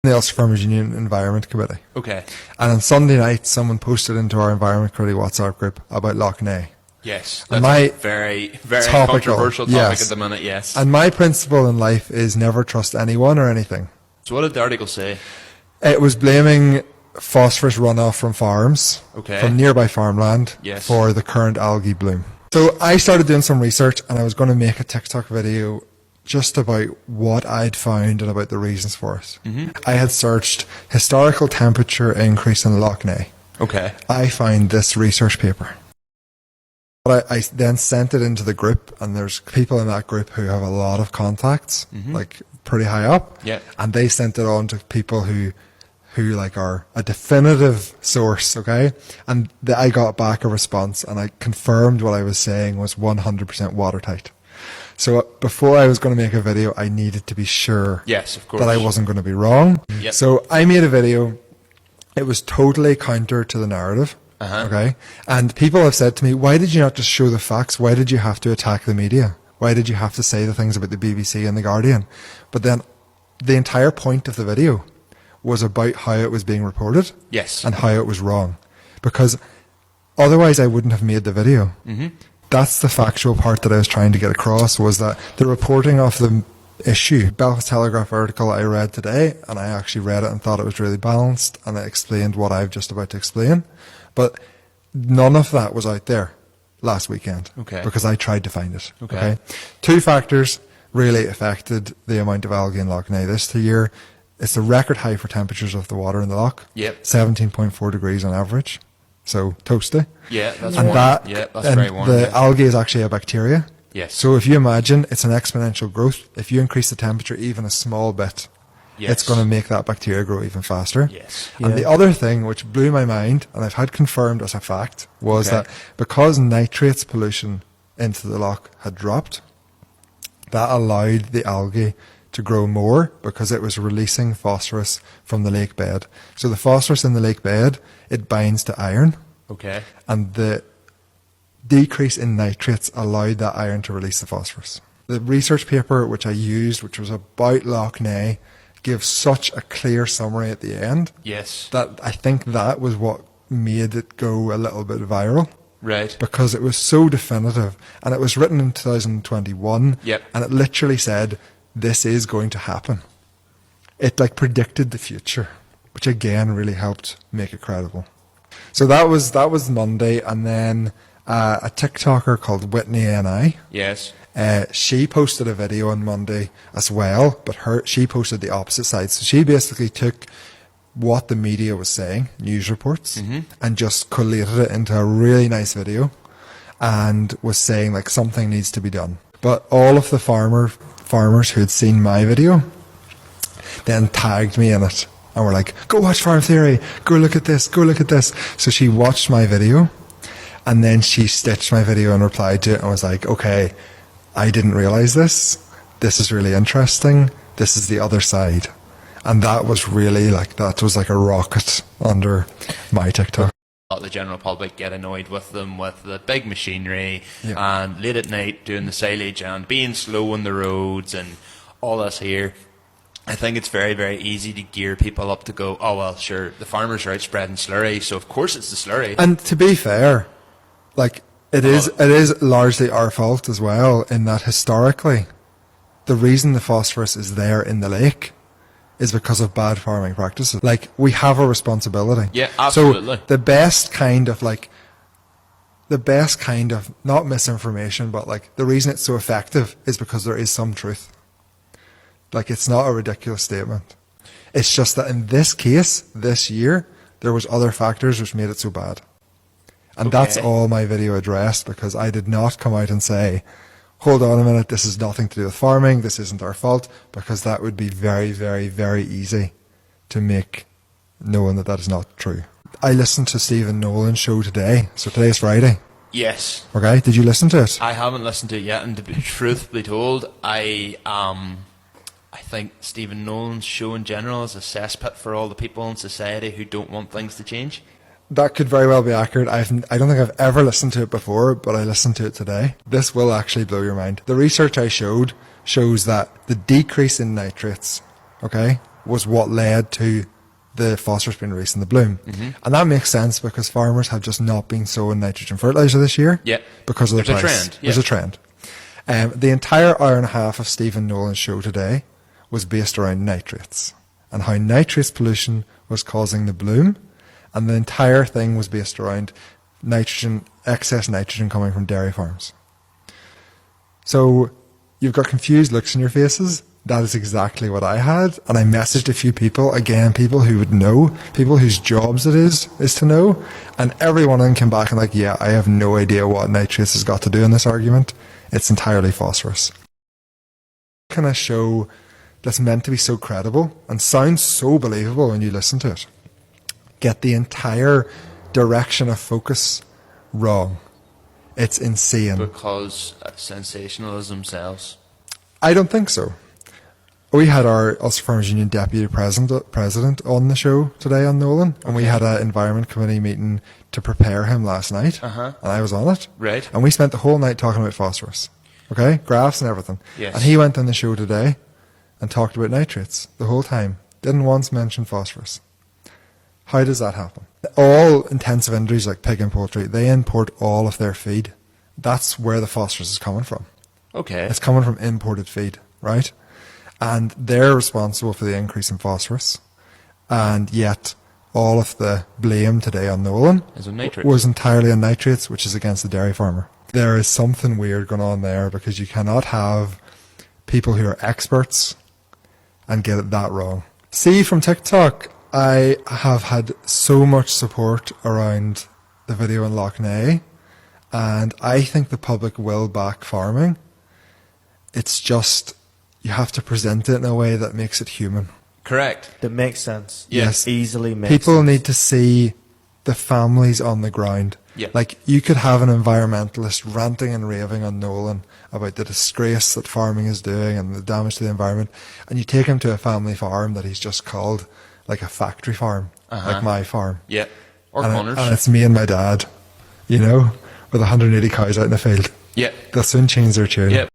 the Ulster Farmers Union Environment Committee. Okay. And on Sunday night, someone posted into our Environment Committee WhatsApp group about Lough. Yes, And that's my a very, very topical, controversial topic yes. at the minute, yes. And my principle in life is never trust anyone or anything. So what did the article say? It was blaming phosphorus runoff from farms, Okay. from nearby farmland, Yes. for the current algae bloom. So I started doing some research, and I was going to make a TikTok video just about what I'd found and about the reasons for it. I had searched historical temperature increase in Lough. Okay. I found this research paper. But I then sent it into the group, and there's people in that group who have a lot of contacts, like pretty high up. Yeah. And they sent it on to people who like are a definitive source, okay? And I got back a response, and I confirmed what I was saying was 100% watertight. So before I was going to make a video, I needed to be sure Yes, of course. that I wasn't going to be wrong. Yep. So I made a video. It was totally counter to the narrative. Okay. And people have said to me, why did you not just show the facts? Why did you have to attack the media? Why did you have to say the things about the BBC and the Guardian? But then the entire point of the video was about how it was being reported. Yes. And how it was wrong. Because otherwise I wouldn't have made the video. That's the factual part that I was trying to get across, was that the reporting of the issue, Belfast Telegraph article I read today, and I actually read it and thought it was really balanced, and it explained what I've just about to explain. But none of that was out there last weekend. Okay. Because I tried to find it. Okay. Two factors really affected the amount of algae in Lough this year. It's the record high for temperatures of the water in the Lough. Yep. 17.4 degrees on average. So toasty. Yeah, that's And warm. that, Yeah, that's and very warm. the yeah. algae is actually a bacteria. Yes. So if you imagine, it's an exponential growth. If you increase the temperature even a small bit, Yes. it's going to make that bacteria grow even faster. Yes. And the other thing, which blew my mind, and I've had confirmed as a fact, was Okay. that because nitrates pollution into the Lough had dropped, that allowed the algae to grow more because it was releasing phosphorus from the lake bed. So the phosphorus in the lake bed, it binds to iron, Okay. and the decrease in nitrates allowed that iron to release the phosphorus. The research paper which I used, which was about Lough, gives such a clear summary at the end Yes. that I think that was what made it go a little bit viral, Right. because it was so definitive, and it was written in 2021. Yep. And it literally said, this is going to happen. It like predicted the future, which again really helped make it credible. So that was Monday, and then a TikToker called Whitney NI, Yes. she posted a video on Monday as well, but she posted the opposite side. So she basically took what the media was saying, news reports, and just collated it into a really nice video, and was saying like something needs to be done. But all of the farmers who had seen my video then tagged me in it and were like, go watch Farm Theory, go look at this, go look at this. So she watched my video, and then she stitched my video and replied to it and was like, okay, I didn't realize this. This is really interesting. This is the other side. And that was really that was like a rocket under my TikTok. A lot of the general public get annoyed with them, with the big machinery, Yeah. and late at night doing the silage and being slow on the roads and all this here. I think it's very, very easy to gear people up to go, oh well, sure, the farmers are out spreading slurry, so of course it's the slurry. And to be fair, it is largely our fault as well, in that historically, the reason the phosphorus is there in the lake is because of bad farming practices. We have a responsibility. Yeah, absolutely. So the best kind of, not misinformation, but the reason it's so effective is because there is some truth. It's not a ridiculous statement. It's just that in this case, this year, there was other factors which made it so bad. And that's all my video addressed, because I did not come out and say, hold on a minute, this has nothing to do with farming, this isn't our fault, because that would be very, very, very easy to make knowing that is not true. I listened to Stephen Nolan's show today, so today's Friday. Yes. Okay, did you listen to it? I haven't listened to it yet, and to be truthfully told, I think Stephen Nolan's show in general is a cesspit for all the people in society who don't want things to change. That could very well be accurate. I don't think I've ever listened to it before, but I listened to it today. This will actually blow your mind. The research I showed shows that the decrease in nitrates, was what led to the phosphorus being released in the bloom. And that makes sense because farmers have just not been sowing nitrogen fertilizer this year because of the price. There's a trend. There's a trend. The entire hour and a half of Stephen Nolan's show today was based around nitrates and how nitrates pollution was causing the bloom, and the entire thing was based around nitrogen, excess nitrogen coming from dairy farms. So you've got confused looks on your faces. That is exactly what I had, and I messaged a few people, again, people who would know, people whose jobs it is to know, and every one of them came back and like, yeah, I have no idea what nitrates has got to do in this argument. It's entirely phosphorus. Kind of show that's meant to be so credible and sounds so believable when you listen to it, get the entire direction of focus wrong. It's insane. Because sensationalism sells. I don't think so. We had our Ulster Farmers Union Deputy President on the show today on Nolan, and we had an Environment Committee meeting to prepare him last night, and I was on it. Right. And we spent the whole night talking about phosphorus, okay? Graphs and everything. Yes. And he went on the show today and talked about nitrates the whole time. Didn't once mention phosphorus. How does that happen? All intensive industries like pig and poultry, they import all of their feed. That's where the phosphorus is coming from. Okay. It's coming from imported feed, right? And they're responsible for the increase in phosphorus. And yet, all of the blame today on Nolan was entirely on nitrates, which is against the dairy farmer. There is something weird going on there because you cannot have people who are experts and get it that wrong. See, from TikTok, I have had so much support around the video in Lough, and I think the public will back farming. It's just, you have to present it in a way that makes it human. Correct. That makes sense. Yes. Easily makes People sense. need to see the families on the ground. Yeah. Like, you could have an environmentalist ranting and raving on Nolan about the disgrace that farming is doing and the damage to the environment, and you take him to a family farm that he's just called like a factory farm, like my farm. Yeah. Or and Connors. And it's me and my dad, you know, with 180 cows out in the field. Yeah. They'll soon change their tune. Yeah.